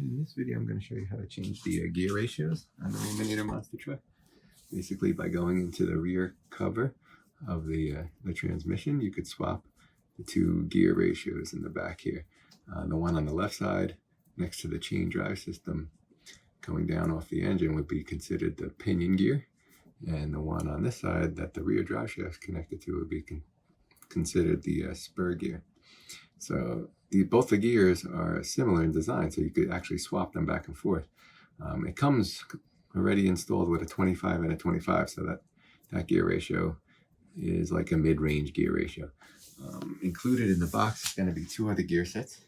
In this video, I'm going to show you how to change the gear ratios on the Raminator monster truck. Basically, by going into the rear cover of the transmission, you could swap the two gear ratios in the back here. The one on the left side, next to the chain drive system, going down off the engine would be considered the pinion gear. And the one on this side that the rear drive shaft is connected to would be considered the spur gear. So both the gears are similar in design, so you could actually swap them back and forth. It comes already installed with a 25 and a 25, so that gear ratio is like a mid-range gear ratio. Included in the box is going to be two other gear sets.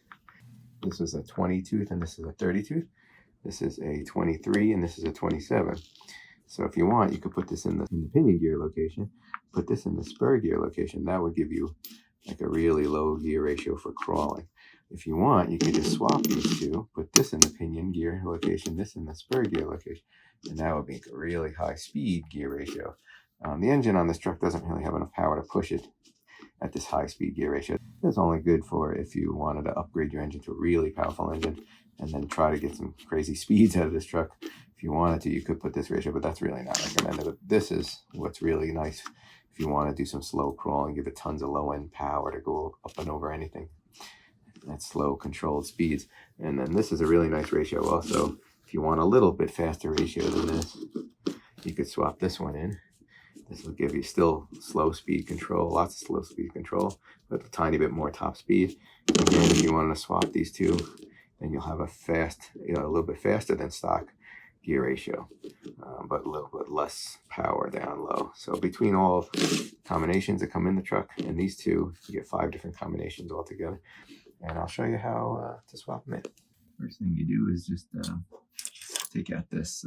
This is a 20 tooth and this is a 30 tooth. This is a 23 and this is a 27. So if you want, you could put this in the pinion gear location, put this in the spur gear location. That would give you like a really low gear ratio for crawling. If you want, you could just swap these two, put this in the pinion gear location, this in the spur gear location, and that would make a really high speed gear ratio. The engine on this truck doesn't really have enough power to push it at this high speed gear ratio. It's only good for if you wanted to upgrade your engine to a really powerful engine and then try to get some crazy speeds out of this truck. If you wanted to, you could put this ratio, but that's really not recommended. But this is what's really nice if you want to do some slow crawling, give it tons of low end power to go up and over anything. That's slow controlled speeds. And then this is a really nice ratio also. If you want a little bit faster ratio than this, you could swap this one in. This will give you still slow speed control, lots of slow speed control, but a tiny bit more top speed. Again, if you want to swap these two, then you'll have a little bit faster than stock gear ratio, but a little bit less power down low. So between all combinations that come in the truck and these two, you get 5 different combinations altogether. And I'll show you how to swap them in. First thing you do is just take out this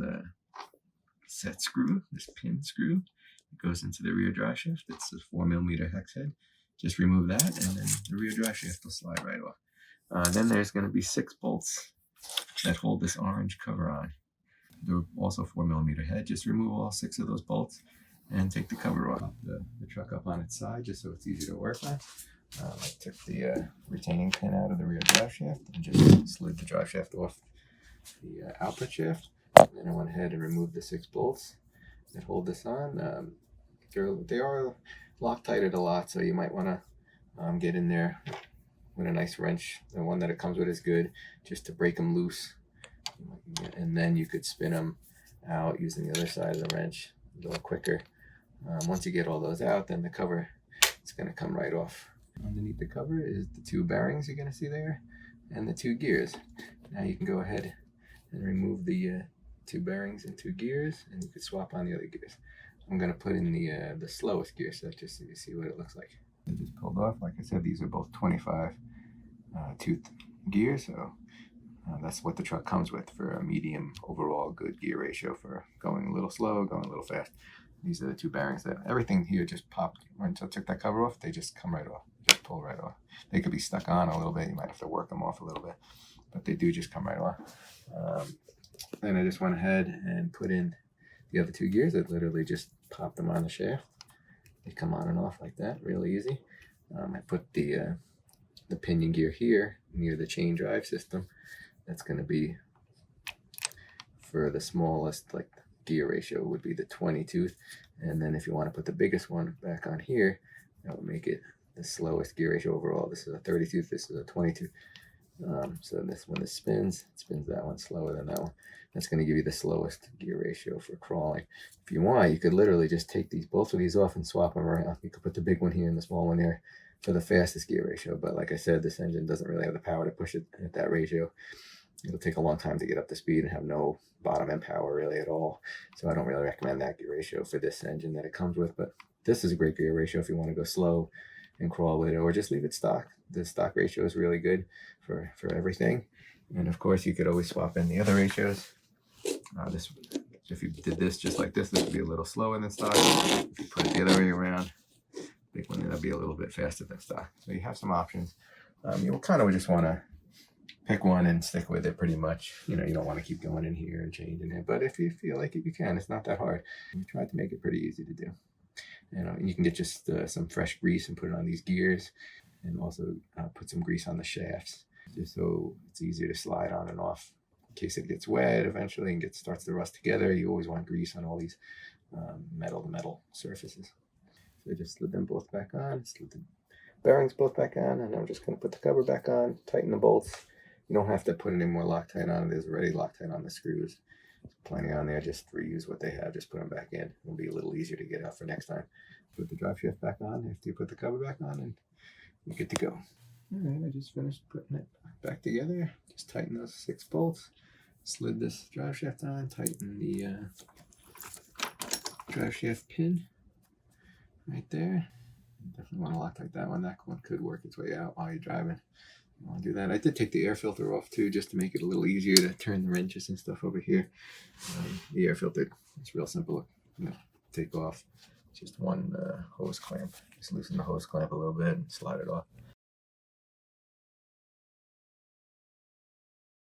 set screw, this pin screw. It goes into the rear drive shaft. It's a 4mm hex head. Just remove that and then the rear drive shaft will slide right off. Then there's going to be 6 bolts that hold this orange cover on. They're also 4mm head. Just remove all 6 of those bolts and take the cover off. The truck up on its side just so it's easy to work on. I took the retaining pin out of the rear drive shaft and just slid the drive shaft off the output shaft. And then I went ahead and removed the 6 bolts that hold this on. They are Loctited a lot, so you might want to get in there with a nice wrench. The one that it comes with is good, just to break them loose. And then you could spin them out using the other side of the wrench a little quicker. Once you get all those out, then the cover is going to come right off. Underneath the cover is the 2 bearings you're going to see there and the 2 gears. Now you can go ahead and remove the 2 bearings and 2 gears, and you can swap on the other gears. I'm going to put in the slowest gear set just so you see what it looks like. It just pulled off. Like I said, these are both 25 tooth gears, so that's what the truck comes with for a medium overall good gear ratio for going a little slow, going a little fast. These are the 2 bearings that everything here just popped. Once I took that cover off, they just come right off, just pull right off. They could be stuck on a little bit. You might have to work them off a little bit, but they do just come right off. Then I just went ahead and put in the other 2 gears. I literally just popped them on the shaft. They come on and off like that, really easy. I put the pinion gear here near the chain drive system. That's going to be for the smallest, like gear ratio would be the 20 tooth. And then if you want to put the biggest one back on here, that would make it the slowest gear ratio overall. This is a 30 tooth, this is a 20 tooth. So this one, it spins that one slower than that one. That's going to give you the slowest gear ratio for crawling. If you want, you could literally just take both of these off and swap them around. You could put the big one here and the small one there for the fastest gear ratio. But like I said, this engine doesn't really have the power to push it at that ratio. It'll take a long time to get up to speed and have no bottom end power really at all. So I don't really recommend that gear ratio for this engine that it comes with. But this is a great gear ratio if you want to go slow and crawl with it, or just leave it stock. The stock ratio is really good for everything. And of course, you could always swap in the other ratios. If you did this just like this would be a little slower than stock. If you put it the other way around, big one, that'll be a little bit faster than stock. So you have some options. You kind of just want to pick one and stick with it pretty much. You don't want to keep going in here and changing it. But if you feel like it, you can. It's not that hard. We tried to make it pretty easy to do. You can get just some fresh grease and put it on these gears, and also put some grease on the shafts just so it's easier to slide on and off in case it gets wet eventually and starts to rust together. You always want grease on all these metal to metal surfaces. So I just slid them both back on, slid the bearings both back on, and I'm just going to put the cover back on, tighten the bolts. You don't have to put any more Loctite on. There's already Loctite on the screws. There's plenty on there. Just reuse what they have. Just put them back in. It'll be a little easier to get out for next time. Put the drive shaft back on after you put the cover back on, and you're good to go. All right, I just finished putting it back together. Just tighten those 6 bolts. Slid this drive shaft on. Tighten the drive shaft pin right there. Definitely want to Loctite that one. That one could work its way out while you're driving. You want to do that. I did take the air filter off too, just to make it a little easier to turn the wrenches and stuff over here. The air filter, it's real simple, take off. Just one hose clamp. Just loosen the hose clamp a little bit and slide it off.